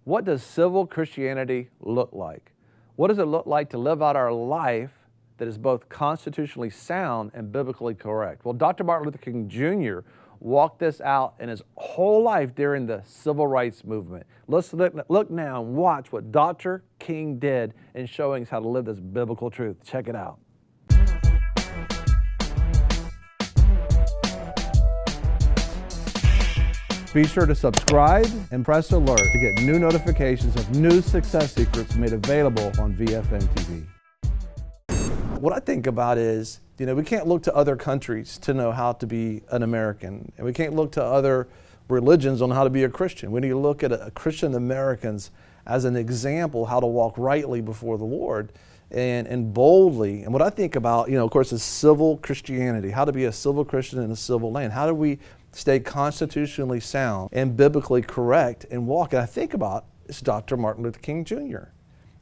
What does civil Christianity look like? What does it look like to live out our life that is both constitutionally sound and biblically correct? Well, Dr. Martin Luther King Jr. walked this out in his whole life during the civil rights movement. Let's look now and watch what Dr. King did in showing us how to live this biblical truth. Check it out. Be sure to subscribe and press alert to get new notifications of new success secrets made available on VFNtv. What I think about is, we can't look to other countries to know how to be an American, and we can't look to other religions on how to be a Christian. We need to look at Christian Americans as an example how to walk rightly before the Lord and boldly. And what I think about, of course, is civil Christianity, how to be a civil Christian in a civil land. How do we stay constitutionally sound and biblically correct and walk? And I think about it's Dr. Martin Luther King Jr.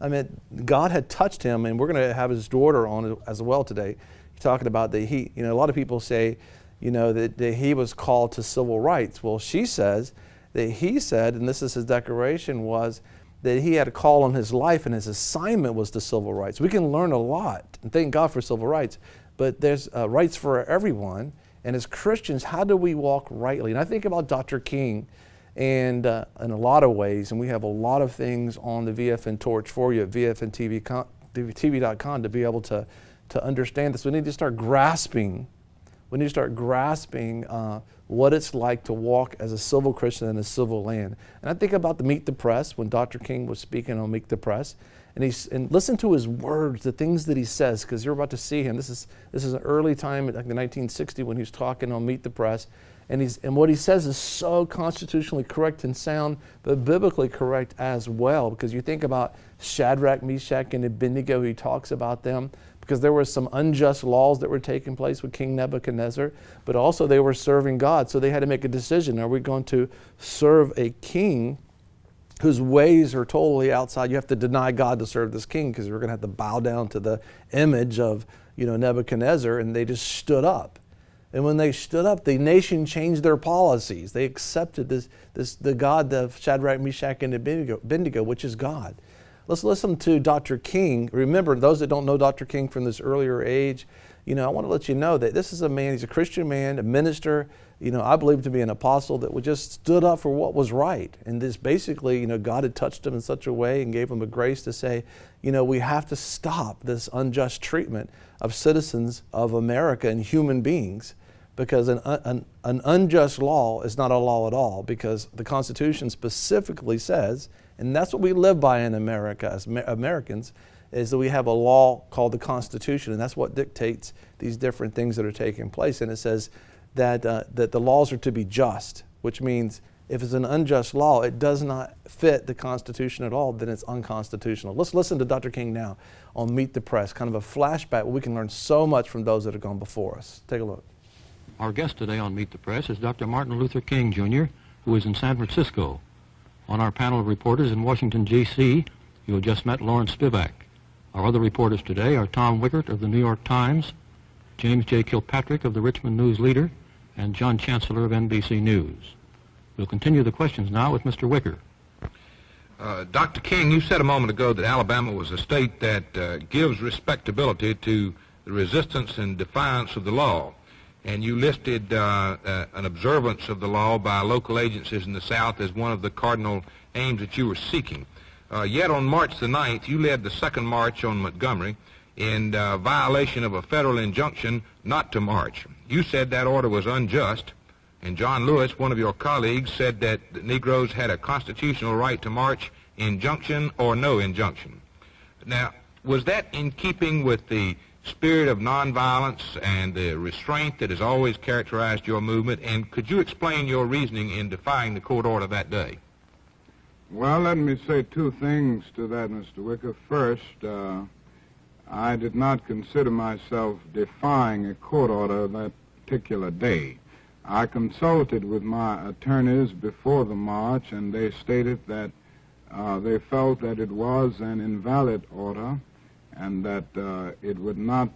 I mean, God had touched him, and we're going to have his daughter on as well today. He's talking about that he, a lot of people say, that he was called to civil rights. Well, she says that he said, and this is his declaration, was that he had a call on his life and his assignment was to civil rights. We can learn a lot, and thank God for civil rights, but there's rights for everyone. And as Christians, how do we walk rightly? And I think about Dr. King, and in a lot of ways, and we have a lot of things on the VFN torch for you at VFNtv.com to be able to understand this. We need to start grasping. We need to start grasping what it's like to walk as a civil Christian in a civil land. And I think about the Meet the Press when Dr. King was speaking on Meet the Press. And listen to his words, the things that he says, because you're about to see him. This is an early time, like the 1960, when he was talking on Meet the Press, and what he says is so constitutionally correct and sound, but biblically correct as well. Because you think about Shadrach, Meshach, and Abednego, he talks about them because there were some unjust laws that were taking place with King Nebuchadnezzar, but also they were serving God, so they had to make a decision: are we going to serve a king whose ways are totally outside? You have to deny God to serve this king because we're going to have to bow down to the image of Nebuchadnezzar. And they just stood up. And when they stood up, the nation changed their policies. They accepted the God of Shadrach, Meshach, and Abednego, which is God. Let's listen to Dr. King. Remember, those that don't know Dr. King from this earlier age, I want to let you know that this is a man, he's a Christian man, a minister, I believe to be an apostle that just stood up for what was right. And this basically, God had touched him in such a way and gave him a grace to say, we have to stop this unjust treatment of citizens of America and human beings, because an unjust law is not a law at all, because the Constitution specifically says, and that's what we live by in America as Americans, is that we have a law called the Constitution, and that's what dictates these different things that are taking place. And it says that the laws are to be just, which means if it's an unjust law, it does not fit the Constitution at all, then it's unconstitutional. Let's listen to Dr. King now on Meet the Press, kind of a flashback where we can learn so much from those that have gone before us. Take a look. Our guest today on Meet the Press is Dr. Martin Luther King Jr., who is in San Francisco. On our panel of reporters in Washington, D.C., you have just met Lawrence Spivak. Our other reporters today are Tom Wickert of the New York Times, James J. Kilpatrick of the Richmond News Leader, and John Chancellor of NBC News. We'll continue the questions now with Mr. Wickert. Dr. King, you said a moment ago that Alabama was a state that gives respectability to the resistance and defiance of the law. And you listed an observance of the law by local agencies in the South as one of the cardinal aims that you were seeking. Yet on March the 9th, you led the second march on Montgomery in violation of a federal injunction not to march. You said that order was unjust, and John Lewis, one of your colleagues, said that the Negroes had a constitutional right to march, injunction or no injunction. Now, was that in keeping with the spirit of nonviolence and the restraint that has always characterized your movement, and could you explain your reasoning in defying the court order that day? Well, let me say two things to that, Mr. Wicker. First, I did not consider myself defying a court order that particular day. I consulted with my attorneys before the march, and they stated that they felt that it was an invalid order and that it would not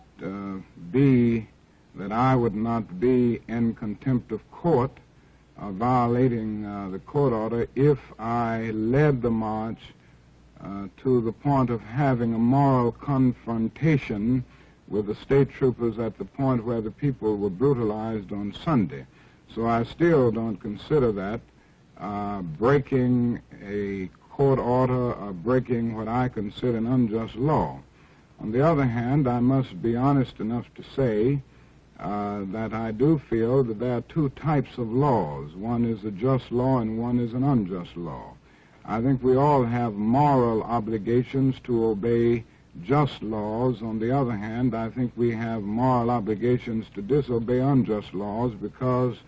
be, that I would not be in contempt of court violating the court order if I led the march to the point of having a moral confrontation with the state troopers at the point where the people were brutalized on Sunday. So I still don't consider that breaking a court order or breaking what I consider an unjust law. On the other hand, I must be honest enough to say that I do feel that there are two types of laws. One is a just law and one is an unjust law. I think we all have moral obligations to obey just laws. On the other hand, I think we have moral obligations to disobey unjust laws, because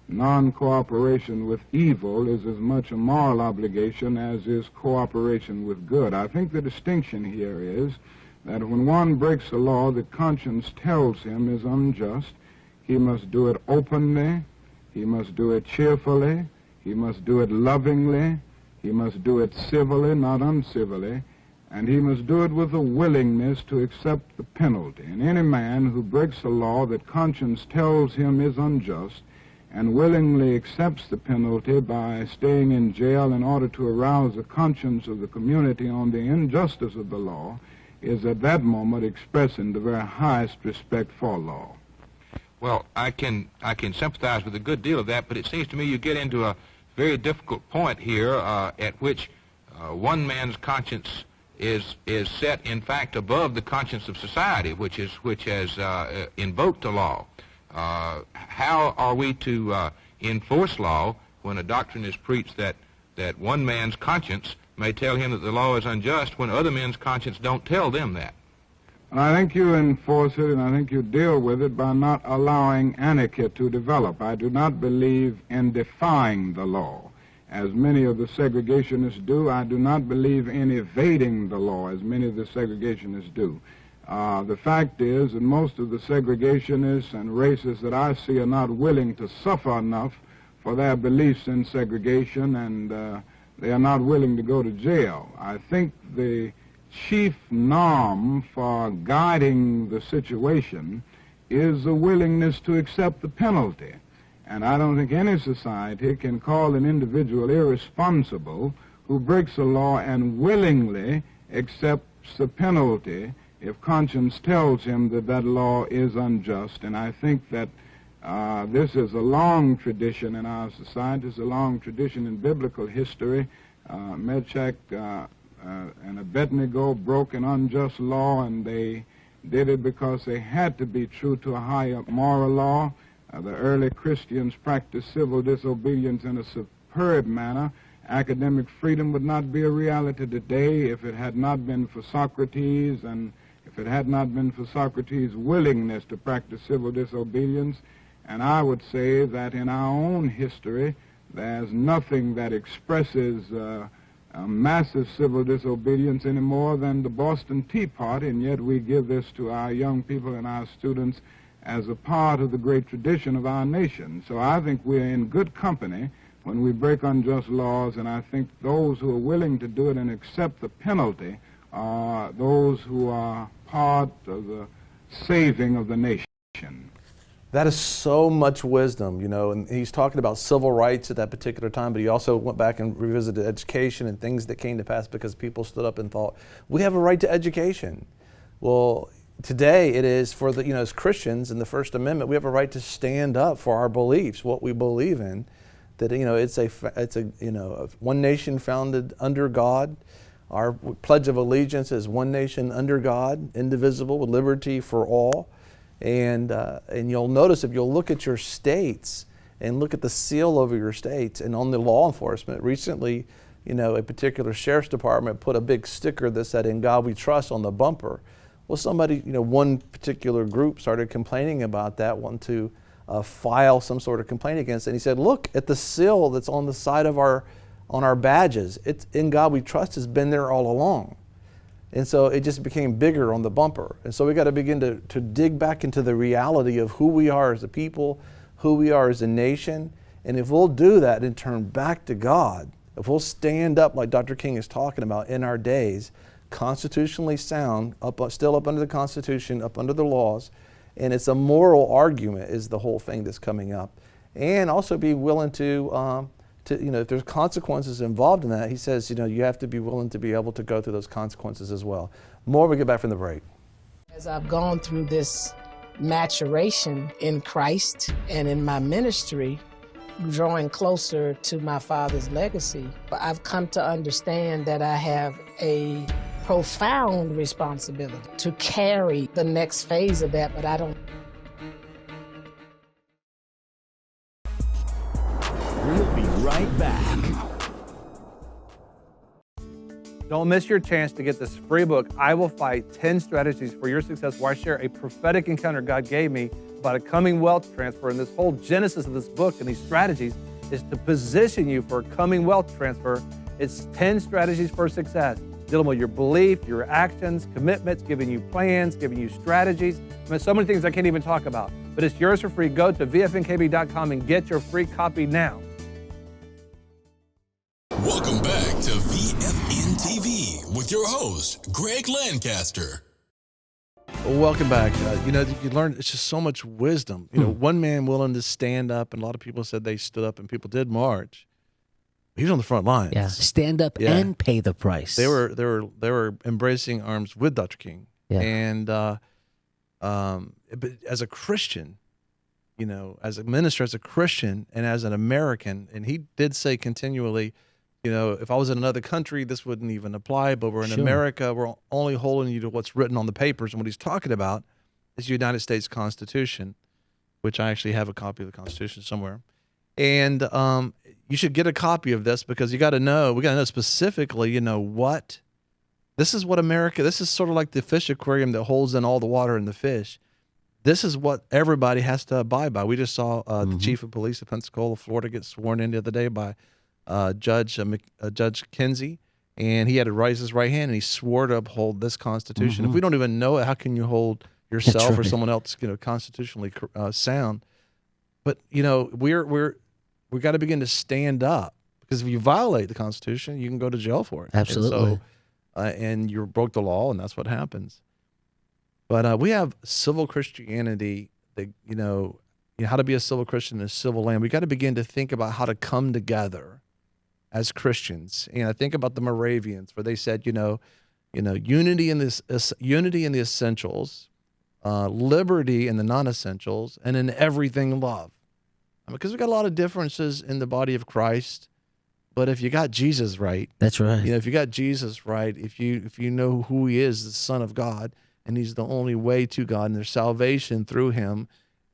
non-cooperation with evil is as much a moral obligation as is cooperation with good. I think the distinction here is that when one breaks a law that conscience tells him is unjust, he must do it openly, he must do it cheerfully, he must do it lovingly, he must do it civilly, not uncivilly, and he must do it with a willingness to accept the penalty. And any man who breaks a law that conscience tells him is unjust and willingly accepts the penalty by staying in jail in order to arouse the conscience of the community on the injustice of the law is at that moment expressing the very highest respect for law. Well, I can sympathize with a good deal of that, but it seems to me you get into a very difficult point here at which one man's conscience is set, in fact, above the conscience of society, which has invoked the law. How are we to enforce law when a doctrine is preached that one man's conscience may tell him that the law is unjust when other men's conscience don't tell them that? And I think you enforce it, and I think you deal with it by not allowing anarchy to develop. I do not believe in defying the law, as many of the segregationists do. I do not believe in evading the law, as many of the segregationists do. The fact is that most of the segregationists and racists that I see are not willing to suffer enough for their beliefs in segregation, and they are not willing to go to jail. I think the chief norm for guiding the situation is a willingness to accept the penalty. And I don't think any society can call an individual irresponsible who breaks a law and willingly accepts the penalty if conscience tells him that that law is unjust. And I think that this is a long tradition in our society. It's a long tradition in biblical history. Meshach and Abednego broke an unjust law, and they did it because they had to be true to a higher moral law. The early Christians practiced civil disobedience in a superb manner. Academic freedom would not be a reality today if it had not been for Socrates, and if it had not been for Socrates' willingness to practice civil disobedience. And I would say that in our own history, there's nothing that expresses massive civil disobedience any more than the Boston Tea Party, and yet we give this to our young people and our students as a part of the great tradition of our nation. So I think we're in good company when we break unjust laws, and I think those who are willing to do it and accept the penalty are those who are part of the saving of the nation. That is so much wisdom, you know, and he's talking about civil rights at that particular time, but he also went back and revisited education and things that came to pass because people stood up and thought, we have a right to education. Well, today it is for the, you know, as Christians in the First Amendment, we have a right to stand up for our beliefs, what we believe in, that, you know, it's a you know, one nation founded under God. Our Pledge of Allegiance is one nation under God, indivisible, with liberty for all. And you'll notice if you'll look at your states and look at the seal over your states and on the law enforcement, recently, you know, a particular sheriff's department put a big sticker that said, "In God We Trust" on the bumper. Well, somebody, you know, one particular group started complaining about that, wanting to file some sort of complaint against it. And he said, look at the seal that's on the side of on our badges. It's "In God We Trust" has been there all along. And so it just became bigger on the bumper. And so we got to begin to dig back into the reality of who we are as a people, who we are as a nation. And if we'll do that and turn back to God, if we'll stand up like Dr. King is talking about in our days, constitutionally sound, still up under the Constitution, up under the laws, and it's a moral argument is the whole thing that's coming up. and also be willing to if there's consequences involved in that, he says, you have to be willing to be able to go through those consequences as well. More when we get back from the break. As I've gone through this maturation in Christ and in my ministry, drawing closer to my father's legacy, I've come to understand that I have a profound responsibility to carry the next phase of that, but I don't. We'll be right back. Don't miss your chance to get this free book, I Will Fight 10 Strategies for Your Success, where I share a prophetic encounter God gave me about a coming wealth transfer. And this whole genesis of this book and these strategies is to position you for a coming wealth transfer. It's 10 strategies for success, dealing with your belief, your actions, commitments, giving you plans, giving you strategies. I mean, so many things I can't even talk about. But it's yours for free. Go to VFNkb.com and get your free copy now. Welcome back to VFNtv with your host, Greg Lancaster. Well, welcome back. You learn it's just so much wisdom. One man willing to stand up, and a lot of people said they stood up, and people did march. He was on the front lines. Yeah, stand up and pay the price. They were embracing arms with Dr. King. Yeah. And but as a Christian, as a minister, as a Christian, and as an American, and he did say continually, if I was in another country, this wouldn't even apply, but we're in America, we're only holding you to what's written on the papers. And what he's talking about is the United States Constitution, which I actually have a copy of the Constitution somewhere. And you should get a copy of this, because we got to know specifically, what, this is what America, this is sort of like the fish aquarium that holds in all the water and the fish. This is what everybody has to abide by. We just saw the chief of police of Pensacola, Florida, get sworn in the other day by Judge Kinsey, and he had to raise his right hand and he swore to uphold this Constitution. If we don't even know it, how can you hold yourself or someone else, constitutionally sound? But we got to begin to stand up, because if you violate the Constitution, you can go to jail for it. Absolutely. And you broke the law, and that's what happens. But we have civil Christianity that how to be a civil Christian in a civil land. We got to begin to think about how to come together as Christians. And I think about the Moravians, where they said, unity in the essentials, liberty in the non-essentials, and in everything love. Because we got a lot of differences in the body of Christ, but if you got Jesus right, that's right. If you got Jesus right, if you know who he is, the Son of God, and he's the only way to God, and there's salvation through him,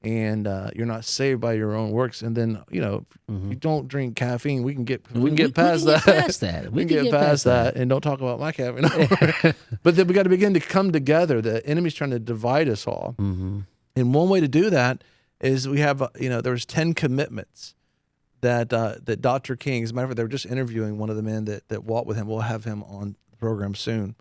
and you're not saved by your own works. And then if you don't drink caffeine, we can get past that. We can get past that, and don't talk about my caffeine. But then we got to begin to come together. The enemy's trying to divide us all, and one way to do that is we have there's 10 commitments that Dr. King, as a matter of fact, they were just interviewing one of the men that walked with him. We'll have him on the program soon,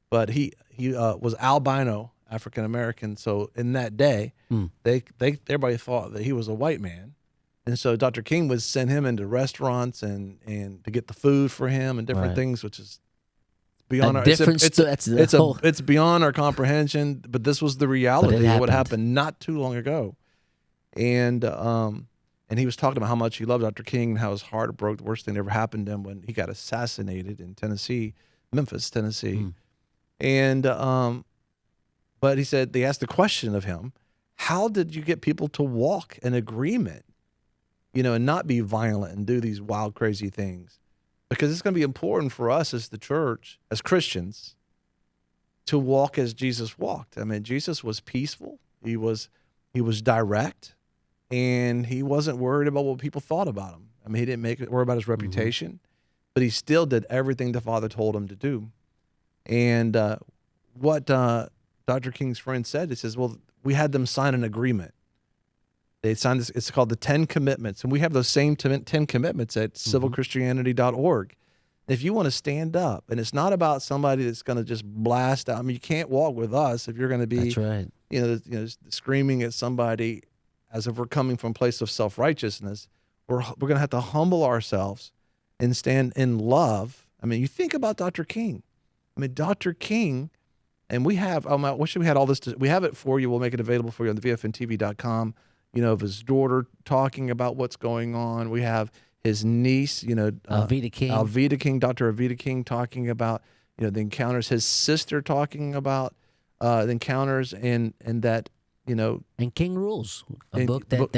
but he was albino, African American. So in that day, everybody thought that he was a white man, and so Dr. King would send him into restaurants and to get the food for him and different things, which is beyond our it's beyond our comprehension. But this was the reality of what happened not too long ago, and he was talking about how much he loved Dr. King and how his heart broke. The worst thing that ever happened to him when he got assassinated in Memphis, Tennessee, and but he said, they asked the question of him, how did you get people to walk in agreement, and not be violent and do these wild, crazy things? Because it's going to be important for us as the church, as Christians, to walk as Jesus walked. I mean, Jesus was peaceful. He was direct, and he wasn't worried about what people thought about him. I mean, he didn't worry about his reputation, but he still did everything the Father told him to do. And what Dr. King's friend said, he says, well, we had them sign an agreement. They signed this, it's called the 10 Commitments. And we have those same 10 commitments at civilchristianity.org. If you want to stand up, and it's not about somebody that's going to just blast out. I mean, you can't walk with us if you're going to be, screaming at somebody as if we're coming from a place of self-righteousness. We're going to have to humble ourselves and stand in love. I mean, you think about Dr. King. I mean, Dr. King, and we have, I wish we had all this. We have it for you. We'll make it available for you on the VFNtv.com. of his daughter talking about what's going on. We have his niece, Alveda King. Dr. Alveda King talking about, the encounters. His sister talking about the encounters and that, And King Rules, a book that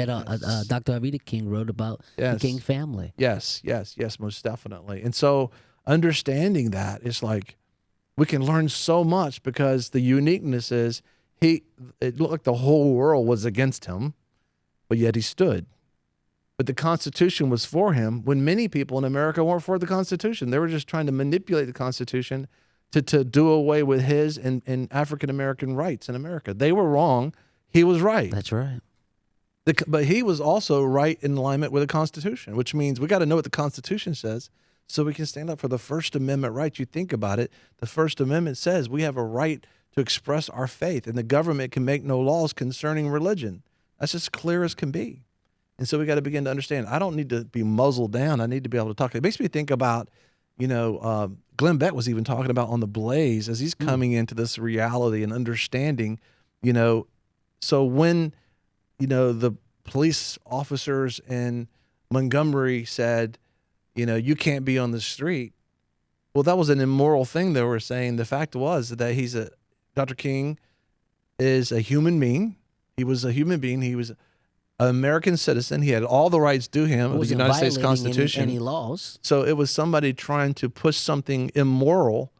Dr. Alveda King wrote about the King family. Yes, most definitely. And so understanding that, it's like we can learn so much because the uniqueness is it looked like the whole world was against him, but yet he stood. But the Constitution was for him when many people in America weren't for the Constitution. They were just trying to manipulate the Constitution to do away with his and African-American rights in America. They were wrong. He was right. That's right. But he was also right in alignment with the Constitution, which means we got to know what the Constitution says so we can stand up for the First Amendment rights. You think about it, the First Amendment says we have a right to express our faith, and the government can make no laws concerning religion. That's as clear as can be. And so we got to begin to understand, I don't need to be muzzled down. I need to be able to talk. It makes me think about, Glenn Beck was even talking about on The Blaze as he's coming into this reality and understanding, so when, the police officers in Montgomery said, you can't be on the street. Well, that was an immoral thing they were saying. The fact was that Dr. King is a human being. He was a human being. He was an American citizen. He had all the rights due him of the United States Constitution. Any laws. So it was somebody trying to push something immoral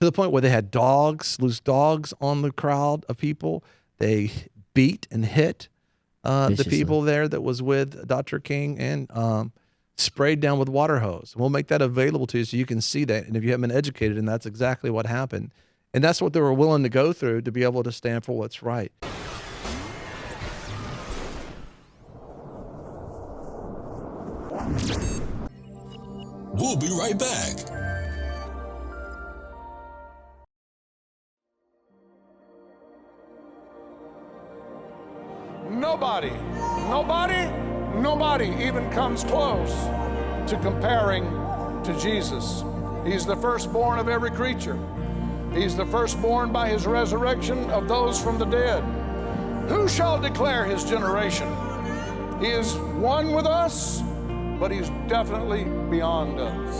to the point where they had loose dogs on the crowd of people. They beat and hit the people there that was with Dr. King and sprayed down with water hose. We'll make that available to you so you can see that. And if you haven't been educated, and that's exactly what happened. And that's what they were willing to go through to be able to stand for what's right. We'll be right back. Nobody even comes close to comparing to Jesus. He's the firstborn of every creature. He's the firstborn by his resurrection of those from the dead. Who shall declare his generation? He is one with us, but he's definitely beyond us.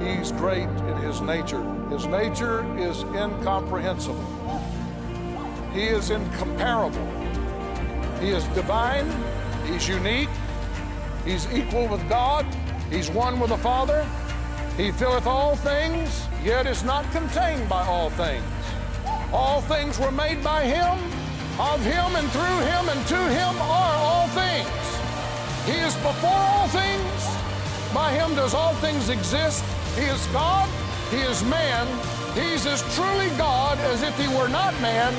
He's great in his nature. His nature is incomprehensible. He is incomparable. He is divine. He's unique. He's equal with God. He's one with the Father. He filleth all things, yet is not contained by all things. All things were made by him, of him and through him, and to him are all things. He is before all things. By him does all things exist. He is God. He is man. He's as truly God as if he were not man,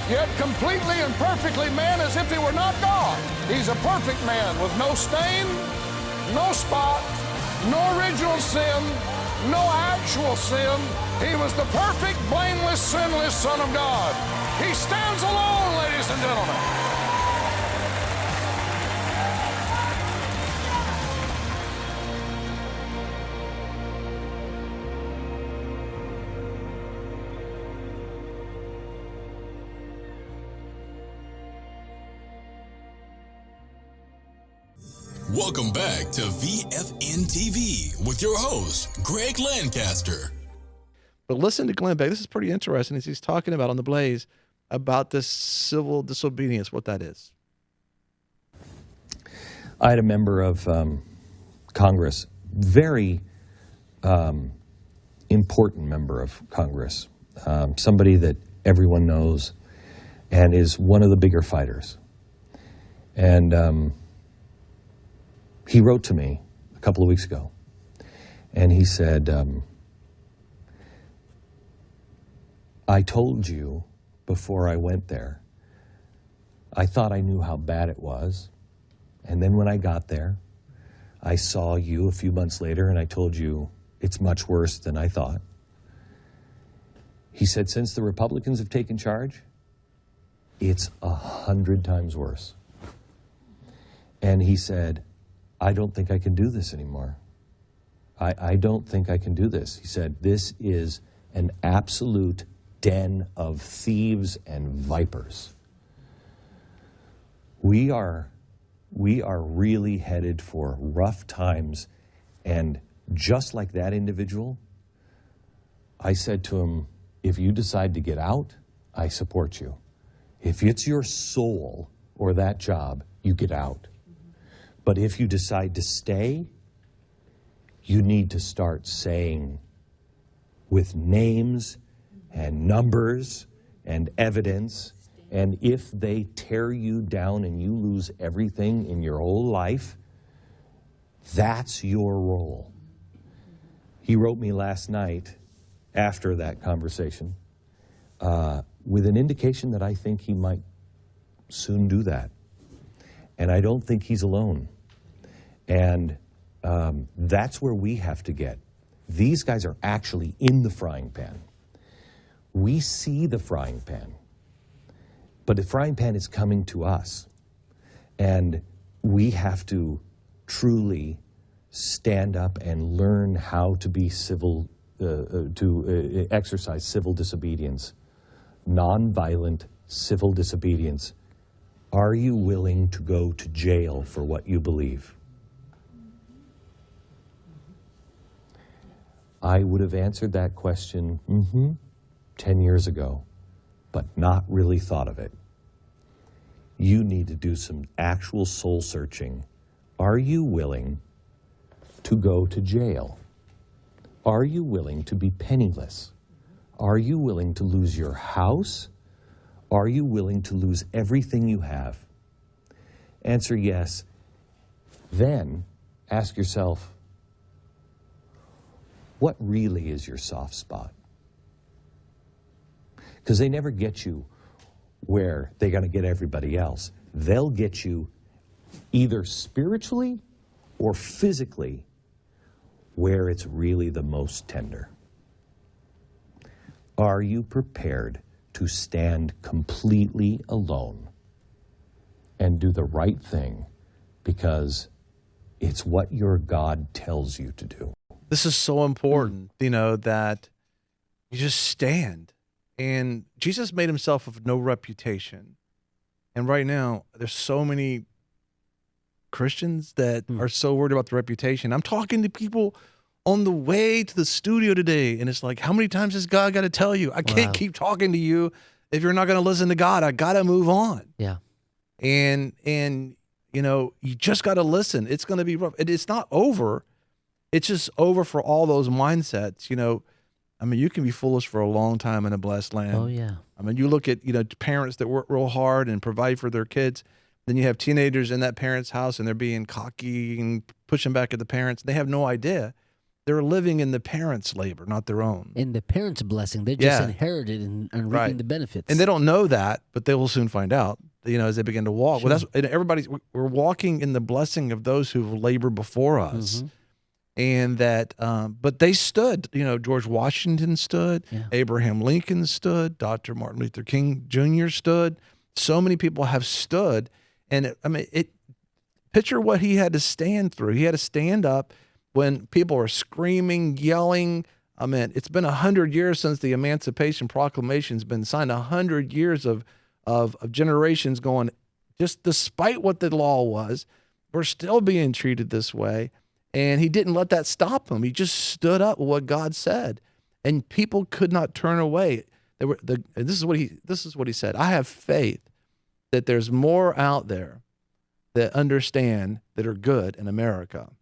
yet completely and perfectly man as if he were not God. He's a perfect man with no stain, no spot, no original sin, no actual sin. He was the perfect, blameless, sinless Son of God. He stands alone, ladies and gentlemen. Welcome back to VFNtv with your host, Greg Lancaster. But listen to Glenn Beck. This is pretty interesting as he's talking about on The Blaze about this civil disobedience, what that is. I had a member of Congress, very important member of Congress, somebody that everyone knows and is one of the bigger fighters. And he wrote to me a couple of weeks ago, and he said, I told you before I went there, I thought I knew how bad it was, and then when I got there, I saw you a few months later, and I told you it's much worse than I thought. He said, since the Republicans have taken charge, it's 100 times worse. And he said, I don't think I can do this anymore. I don't think I can do this. He said, this is an absolute den of thieves and vipers. We are really headed for rough times. And just like that individual, I said to him, if you decide to get out, I support you. If it's your soul or that job, you get out. But if you decide to stay, you need to start saying with names and numbers and evidence, and if they tear you down and you lose everything in your whole life, that's your role. He wrote me last night after that conversation with an indication that I think he might soon do that. And I don't think he's alone. And that's where we have to get. These guys are actually in the frying pan. We see the frying pan, but the frying pan is coming to us. And we have to truly stand up and learn how to be civil, to exercise civil disobedience, nonviolent civil disobedience. Are you willing to go to jail for what you believe? I would have answered that question 10 years ago, but not really thought of it. You need to do some actual soul searching. Are you willing to go to jail? Are you willing to be penniless? Are you willing to lose your house? Are you willing to lose everything you have? Answer yes. Then ask yourself, what really is your soft spot? Because they never get you where they're going to get everybody else. They'll get you either spiritually or physically where it's really the most tender. Are you prepared to stand completely alone and do the right thing because it's what your God tells you to do? This is so important, that you just stand. And Jesus made himself of no reputation. And right now, there's so many Christians that are so worried about the reputation. I'm talking to people on the way to the studio today, and it's like, how many times has God got to tell you? I can't keep talking to you if you're not going to listen to God. I got to move on. Yeah. And you just got to listen. It's going to be rough. It's not over. It's just over for all those mindsets. You can be foolish for a long time in a blessed land. Oh, yeah. You look at, parents that work real hard and provide for their kids. Then you have teenagers in that parent's house and they're being cocky and pushing back at the parents. They have no idea. They're living in the parents' labor, not their own. In the parents' blessing. They just inherited and reaping the benefits. And they don't know that, but they will soon find out, as they begin to walk. Sure. Well, we're walking in the blessing of those who've labored before us. Mm-hmm. And that, but they stood, George Washington stood, Abraham Lincoln stood, Dr. Martin Luther King Jr. stood. So many people have stood. And picture what he had to stand through. He had to stand up when people were screaming, yelling. It's been 100 years since the Emancipation Proclamation's been signed, 100 years of generations going, just despite what the law was, we're still being treated this way. And he didn't let that stop him. He just stood up with what God said, and people could not turn away. And this is what he said. I have faith that there's more out there that understand, that are good in America.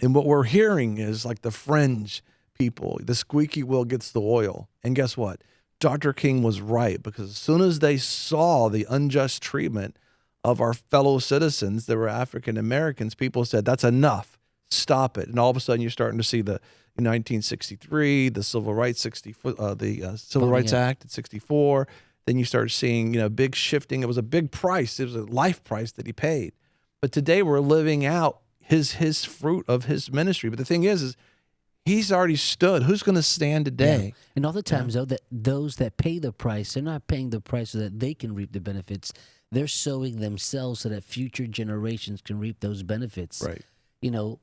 And what we're hearing is like the fringe people. The squeaky wheel gets the oil. And guess what? Dr. King was right, because as soon as they saw the unjust treatment of our fellow citizens that were African Americans, people said, that's enough. Stop it. And all of a sudden, you're starting to see the 1963, the Civil Rights Civil Rights Act at 64. Then you start seeing big shifting. It was a big price. It was a life price that he paid. But today we're living out his fruit of his ministry. But the thing is he's already stood. Who's going to stand today? Yeah. And all the times though, that those that pay the price, they're not paying the price so that they can reap the benefits. They're sowing themselves so that future generations can reap those benefits. Right.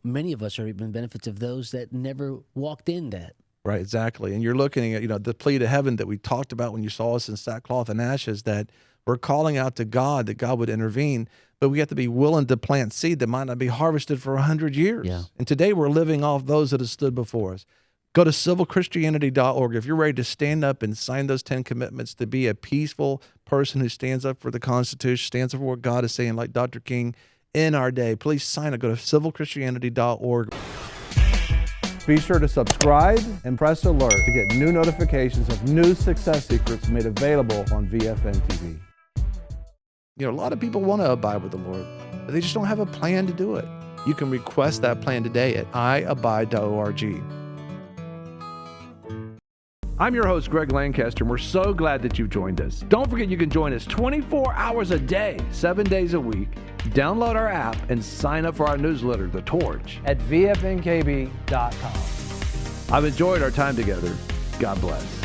Many of us are reaping benefits of those that never walked in that. Right, exactly. And you're looking at, the plea to heaven that we talked about when you saw us in sackcloth and ashes, that We're calling out to God that God would intervene, but we have to be willing to plant seed that might not be harvested for 100 years. Yeah. And today we're living off those that have stood before us. Go to civilchristianity.org if you're ready to stand up and sign those 10 commitments to be a peaceful person who stands up for the Constitution, stands up for what God is saying, like Dr. King in our day. Please sign up. Go to civilchristianity.org. Be sure to subscribe and press alert to get new notifications of new success secrets made available on VFNtv. You know, a lot of people want to abide with the Lord, but they just don't have a plan to do it. You can request that plan today at iabide.org. I'm your host, Greg Lancaster, and we're so glad that you've joined us. Don't forget you can join us 24 hours a day, 7 days a week. Download our app and sign up for our newsletter, The Torch, at VFNkb.com. I've enjoyed our time together. God bless.